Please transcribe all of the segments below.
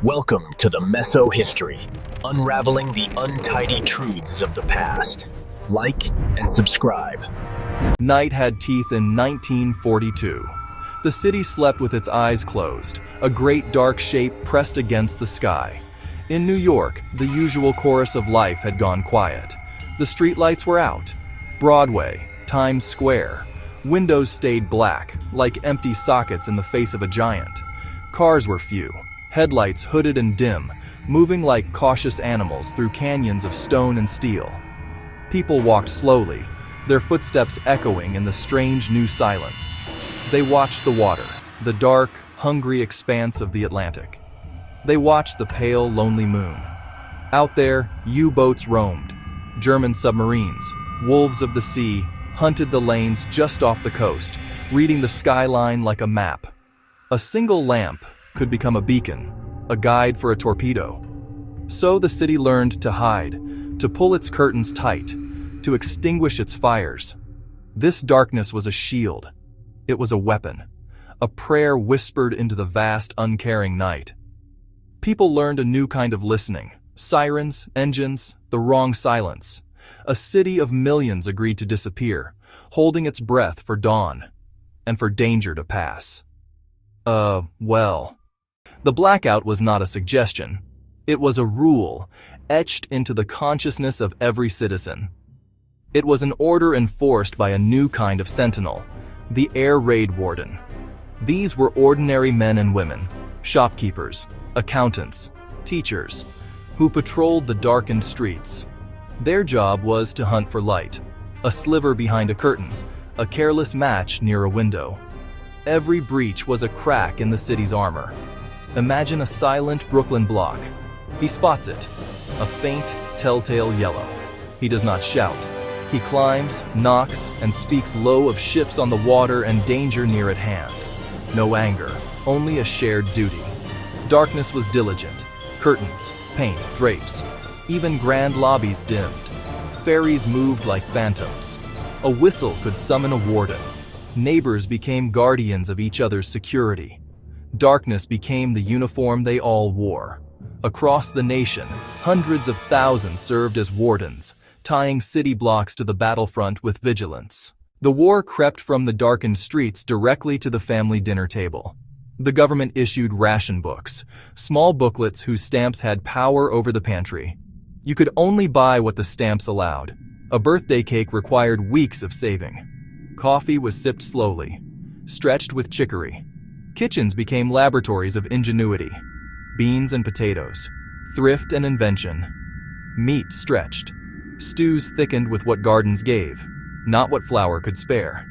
Welcome to the Meso History, unraveling the untidy truths of the past. Like and subscribe. Night had teeth in 1942. The city slept with its eyes closed, a great dark shape pressed against the sky. In New York, the usual chorus of life had gone quiet. The streetlights were out. Broadway, Times Square. Windows stayed black, like empty sockets in the face of a giant. Cars were few. Headlights hooded and dim, moving like cautious animals through canyons of stone and steel. People walked slowly, their footsteps echoing in the strange new silence. They watched the water, the dark, hungry expanse of the Atlantic. They watched the pale, lonely moon. Out there, U-boats roamed. German submarines, wolves of the sea, hunted the lanes just off the coast, reading the skyline like a map. A single lamp could become a beacon, a guide for a torpedo. So the city learned to hide, to pull its curtains tight, to extinguish its fires. This darkness was a shield. It was a weapon, a prayer whispered into the vast, uncaring night. People learned a new kind of listening. Sirens, engines, the wrong silence. A city of millions agreed to disappear, holding its breath for dawn, and for danger to pass. The blackout was not a suggestion. It was a rule, etched into the consciousness of every citizen. It was an order enforced by a new kind of sentinel, the air raid warden. These were ordinary men and women, shopkeepers, accountants, teachers, who patrolled the darkened streets. Their job was to hunt for light, a sliver behind a curtain, a careless match near a window. Every breach was a crack in the city's armor. Imagine a silent Brooklyn block. He spots it, a faint, telltale yellow. He does not shout. He climbs, knocks, and speaks low of ships on the water and danger near at hand. No anger, only a shared duty. Darkness was diligent. Curtains, paint, drapes. Even grand lobbies dimmed. Ferries moved like phantoms. A whistle could summon a warden. Neighbors became guardians of each other's security. Darkness became the uniform they all wore. Across the nation, hundreds of thousands served as wardens, tying city blocks to the battlefront with vigilance. The war crept from the darkened streets directly to the family dinner table. The government issued ration books, small booklets whose stamps had power over the pantry. You could only buy what the stamps allowed. A birthday cake required weeks of saving. Coffee was sipped slowly, stretched with chicory. Kitchens became laboratories of ingenuity. Beans and potatoes, thrift and invention. Meat stretched. Stews thickened with what gardens gave, not what flour could spare.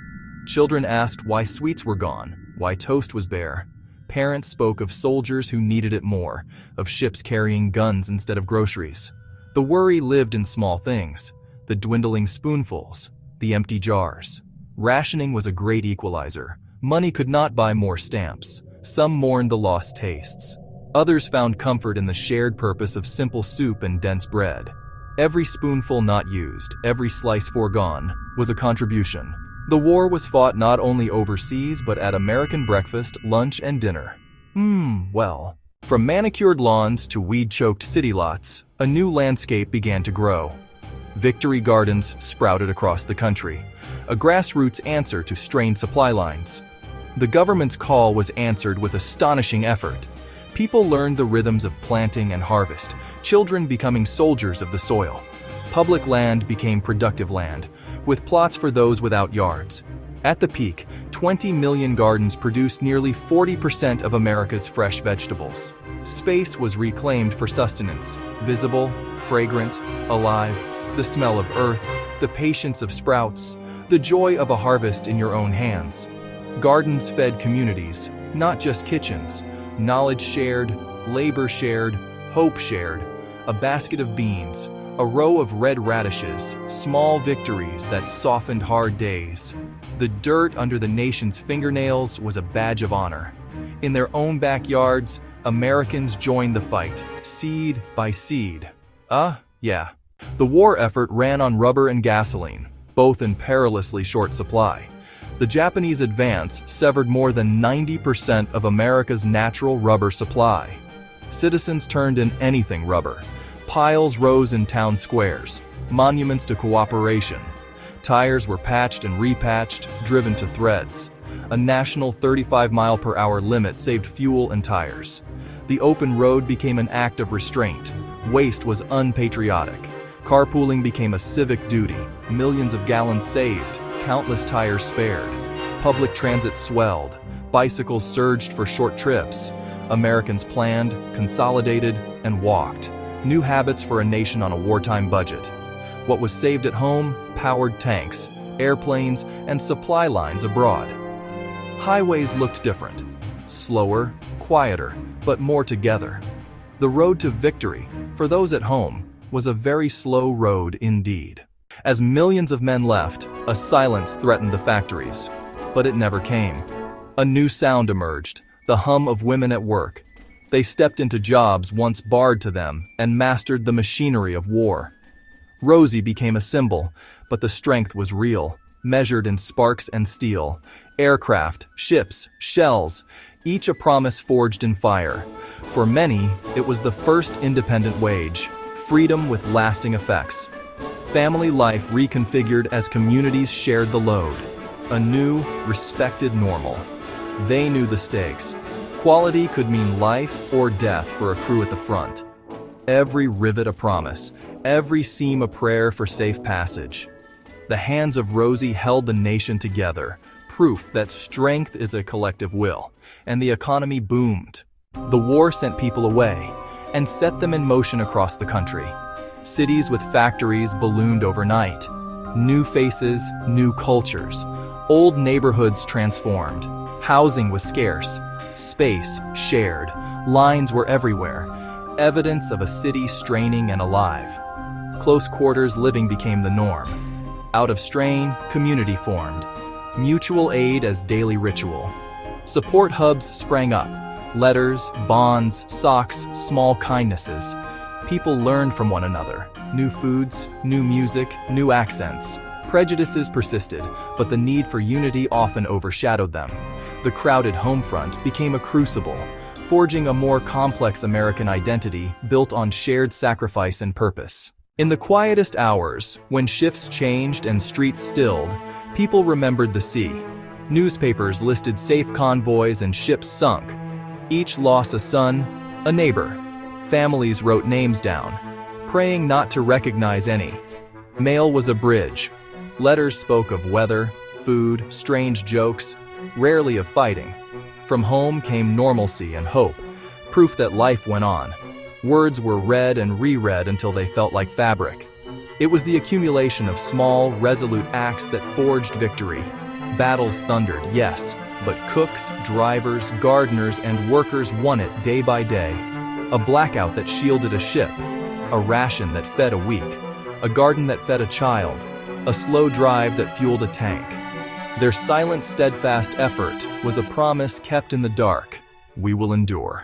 Children asked why sweets were gone, why toast was bare. Parents spoke of soldiers who needed it more, of ships carrying guns instead of groceries. The worry lived in small things, the dwindling spoonfuls, the empty jars. Rationing was a great equalizer. Money could not buy more stamps. Some mourned the lost tastes. Others found comfort in the shared purpose of simple soup and dense bread. Every spoonful not used, every slice foregone, was a contribution. The war was fought not only overseas but at American breakfast, lunch, and dinner. From manicured lawns to weed-choked city lots, a new landscape began to grow. Victory gardens sprouted across the country, a grassroots answer to strained supply lines. The government's call was answered with astonishing effort. People learned the rhythms of planting and harvest, children becoming soldiers of the soil. Public land became productive land, with plots for those without yards. At the peak, 20 million gardens produced nearly 40% of America's fresh vegetables. Space was reclaimed for sustenance, visible, fragrant, alive. The smell of earth, the patience of sprouts, the joy of a harvest in your own hands. Gardens fed communities, not just kitchens. Knowledge shared, labor shared, hope shared. A basket of beans, a row of red radishes, small victories that softened hard days. The dirt under the nation's fingernails was a badge of honor. In their own backyards, Americans joined the fight, seed by seed. The war effort ran on rubber and gasoline, both in perilously short supply. The Japanese advance severed more than 90% of America's natural rubber supply. Citizens turned in anything rubber. Piles rose in town squares, monuments to cooperation. Tires were patched and repatched, driven to threads. A national 35-mile-per-hour limit saved fuel and tires. The open road became an act of restraint. Waste was unpatriotic. Carpooling became a civic duty. Millions of gallons saved, countless tires spared. Public transit swelled. Bicycles surged for short trips. Americans planned, consolidated, and walked. New habits for a nation on a wartime budget. What was saved at home powered tanks, airplanes, and supply lines abroad. Highways looked different. Slower, quieter, but more together. The road to victory, for those at home, was a very slow road indeed. As millions of men left, a silence threatened the factories. But it never came. A new sound emerged, the hum of women at work. They stepped into jobs once barred to them and mastered the machinery of war. Rosie became a symbol, but the strength was real, measured in sparks and steel. Aircraft, ships, shells, each a promise forged in fire. For many, it was the first independent wage, freedom with lasting effects. Family life reconfigured as communities shared the load. A new, respected normal. They knew the stakes. Quality could mean life or death for a crew at the front. Every rivet a promise, every seam a prayer for safe passage. The hands of Rosie held the nation together, proof that strength is a collective will, and the economy boomed. The war sent people away and set them in motion across the country. Cities with factories ballooned overnight. New faces, new cultures. Old neighborhoods transformed. Housing was scarce. Space shared. Lines were everywhere. Evidence of a city straining and alive. Close quarters living became the norm. Out of strain, community formed. Mutual aid as daily ritual. Support hubs sprang up. Letters, bonds, socks, small kindnesses. People learned from one another. New foods, new music, new accents. Prejudices persisted, but the need for unity often overshadowed them. The crowded home front became a crucible, forging a more complex American identity built on shared sacrifice and purpose. In the quietest hours, when shifts changed and streets stilled, people remembered the sea. Newspapers listed safe convoys and ships sunk. Each lost a son, a neighbor. Families wrote names down, praying not to recognize any. Mail was a bridge. Letters spoke of weather, food, strange jokes, rarely of fighting. From home came normalcy and hope, proof that life went on. Words were read and reread until they felt like fabric. It was the accumulation of small, resolute acts that forged victory. Battles thundered, yes, but cooks, drivers, gardeners, and workers won it day by day. A blackout that shielded a ship, a ration that fed a week, a garden that fed a child, a slow drive that fueled a tank. Their silent, steadfast effort was a promise kept in the dark. We will endure.